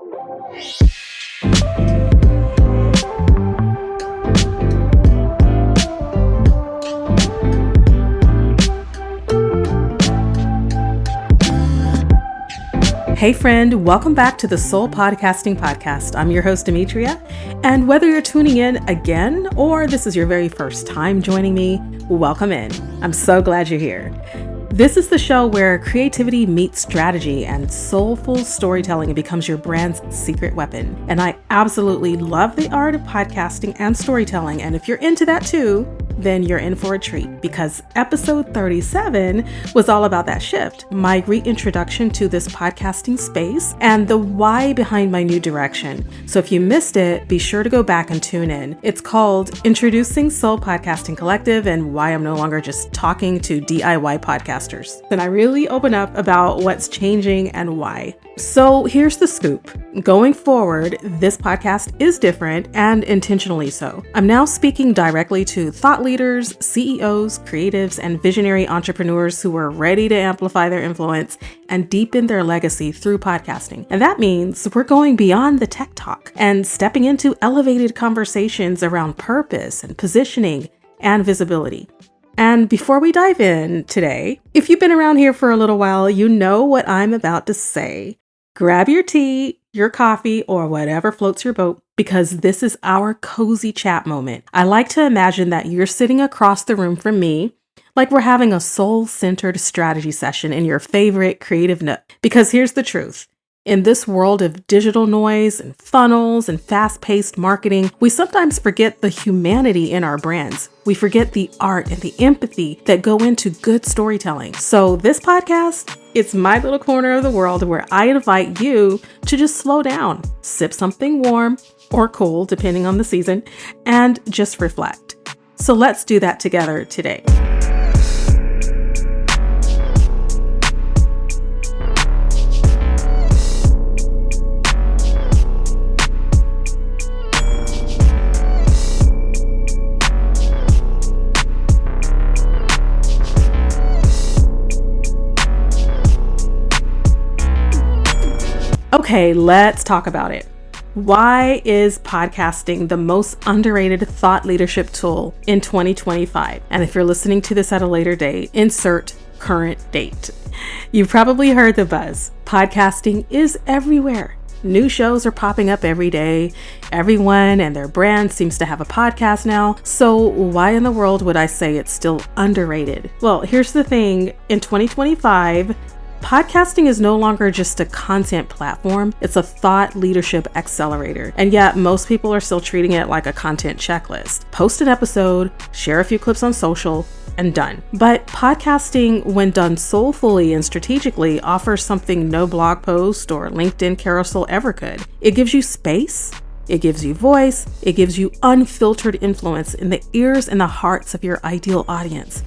Hey friend, welcome back to the Soul Podcasting Podcast. I'm your host, Demetria, and whether you're tuning in again or this is your very first time joining me, welcome in. I'm so glad you're here. This is the show where creativity meets strategy and soulful storytelling becomes your brand's secret weapon. And I absolutely love the art of podcasting and storytelling, and if you're into that too, then you're in for a treat because episode 37 was all about that shift, my reintroduction to this podcasting space and the why behind my new direction. So if you missed it, be sure to go back and tune in. It's called Introducing Soul Podcasting Collective and why I'm no longer just talking to DIY podcasters. And I really open up about what's changing and why. So here's the scoop. Going forward, this podcast is different and intentionally so. I'm now speaking directly to thought leaders, CEOs, creatives, and visionary entrepreneurs who are ready to amplify their influence and deepen their legacy through podcasting. And that means we're going beyond the tech talk and stepping into elevated conversations around purpose and positioning and visibility. And before we dive in today, if you've been around here for a little while, you know what I'm about to say. Grab your tea, your coffee, or whatever floats your boat, because this is our cozy chat moment. I like to imagine that you're sitting across the room from me, like we're having a soul-centered strategy session in your favorite creative nook. Because here's the truth. In this world of digital noise and funnels and fast-paced marketing, we sometimes forget the humanity in our brands. We forget the art and the empathy that go into good storytelling. So this podcast, it's my little corner of the world where I invite you to just slow down, sip something warm or cold, depending on the season, and just reflect. So let's do that together today. Okay, let's talk about it. Why is podcasting the most underrated thought leadership tool in 2025? And if you're listening to this at a later date, insert current date. You've probably heard the buzz. Podcasting is everywhere. New shows are popping up every day. Everyone and their brand seems to have a podcast now. So why in the world would I say it's still underrated? Well, here's the thing. In 2025, podcasting is no longer just a content platform, it's a thought leadership accelerator. And yet most people are still treating it like a content checklist. Post an episode, share a few clips on social, and done. But podcasting, when done soulfully and strategically, offers something no blog post or LinkedIn carousel ever could. It gives you space, it gives you voice, it gives you unfiltered influence in the ears and the hearts of your ideal audience.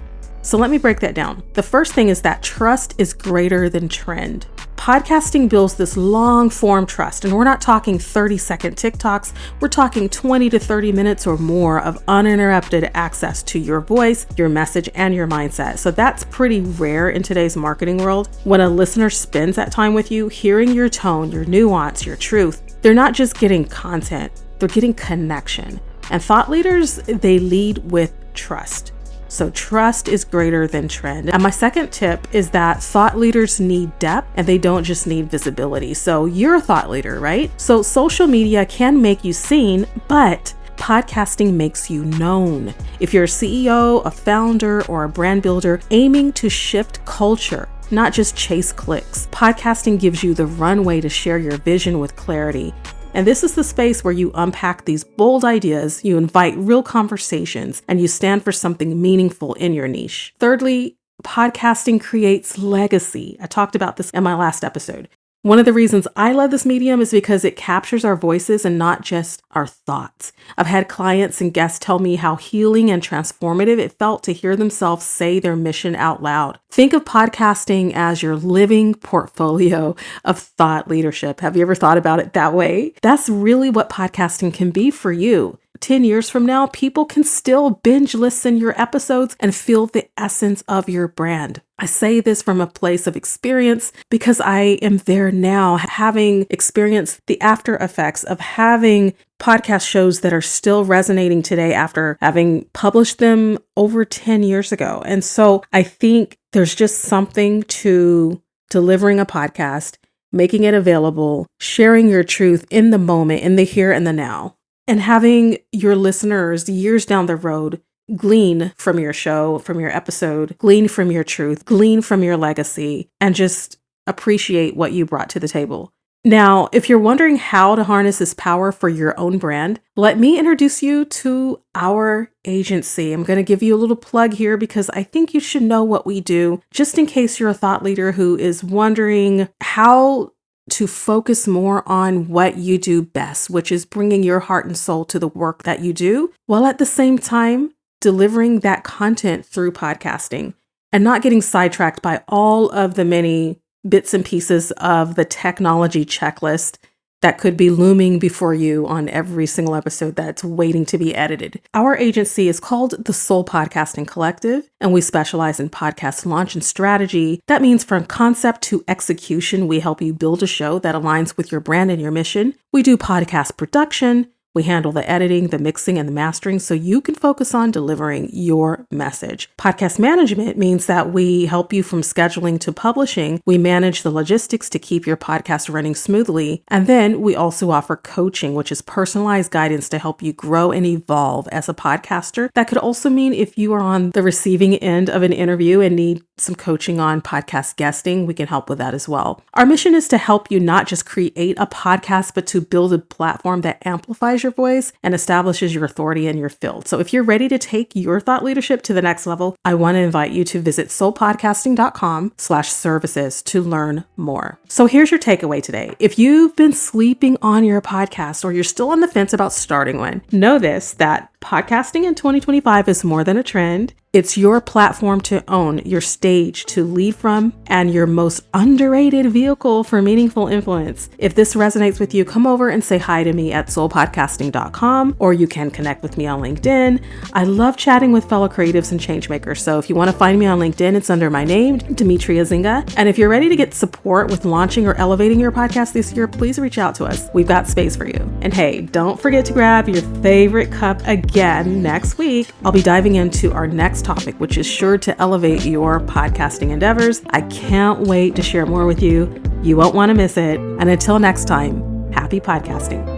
So let me break that down. The first thing is that trust is greater than trend. Podcasting builds this long form trust, and we're not talking 30-second TikToks. We're talking 20 to 30 minutes or more of uninterrupted access to your voice, your message, and your mindset. So that's pretty rare in today's marketing world. When a listener spends that time with you, hearing your tone, your nuance, your truth, they're not just getting content, they're getting connection. And thought leaders, they lead with trust. So trust is greater than trend. And my second tip is that thought leaders need depth and they don't just need visibility. So you're a thought leader, right? So social media can make you seen, but podcasting makes you known. If you're a CEO, a founder, or a brand builder aiming to shift culture, not just chase clicks, podcasting gives you the runway to share your vision with clarity. And this is the space where you unpack these bold ideas, you invite real conversations, and you stand for something meaningful in your niche. Thirdly, podcasting creates legacy. I talked about this in my last episode. One of the reasons I love this medium is because it captures our voices and not just our thoughts. I've had clients and guests tell me how healing and transformative it felt to hear themselves say their mission out loud. Think of podcasting as your living portfolio of thought leadership. Have you ever thought about it that way? That's really what podcasting can be for you. 10 years from now, people can still binge listen your episodes and feel the essence of your brand. I say this from a place of experience because I am there now, having experienced the after effects of having podcast shows that are still resonating today after having published them over 10 years ago. And so I think there's just something to delivering a podcast, making it available, sharing your truth in the moment, in the here and the now, and having your listeners years down the road glean from your show, from your episode, glean from your truth, glean from your legacy, and just appreciate what you brought to the table. Now, if you're wondering how to harness this power for your own brand, let me introduce you to our agency. I'm going to give you a little plug here because I think you should know what we do, just in case you're a thought leader who is wondering how to focus more on what you do best, which is bringing your heart and soul to the work that you do, while at the same time delivering that content through podcasting and not getting sidetracked by all of the many bits and pieces of the technology checklist that could be looming before you on every single episode that's waiting to be edited. Our agency is called the Soul Podcasting Collective, and we specialize in podcast launch and strategy. That means from concept to execution, we help you build a show that aligns with your brand and your mission. We do podcast production. We handle the editing, the mixing, and the mastering so you can focus on delivering your message. Podcast management means that we help you from scheduling to publishing. We manage the logistics to keep your podcast running smoothly. And then we also offer coaching, which is personalized guidance to help you grow and evolve as a podcaster. That could also mean if you are on the receiving end of an interview and need some coaching on podcast guesting, we can help with that as well. Our mission is to help you not just create a podcast, but to build a platform that amplifies your voice and establishes your authority in your field. So if you're ready to take your thought leadership to the next level, I want to invite you to visit soulpodcasting.com/services to learn more. So here's your takeaway today. If you've been sleeping on your podcast or you're still on the fence about starting one, know this, that podcasting in 2025 is more than a trend. It's your platform to own, your stage to lead from, and your most underrated vehicle for meaningful influence. If this resonates with you, come over and say hi to me at soulpodcasting.com, or you can connect with me on LinkedIn. I love chatting with fellow creatives and changemakers. So if you want to find me on LinkedIn, it's under my name, Demetria Zinga. And if you're ready to get support with launching or elevating your podcast this year, please reach out to us. We've got space for you. And hey, don't forget to grab your favorite cup again next week. I'll be diving into our next topic, which is sure to elevate your podcasting endeavors. I can't wait to share more with you. You won't want to miss it. And until next time, happy podcasting.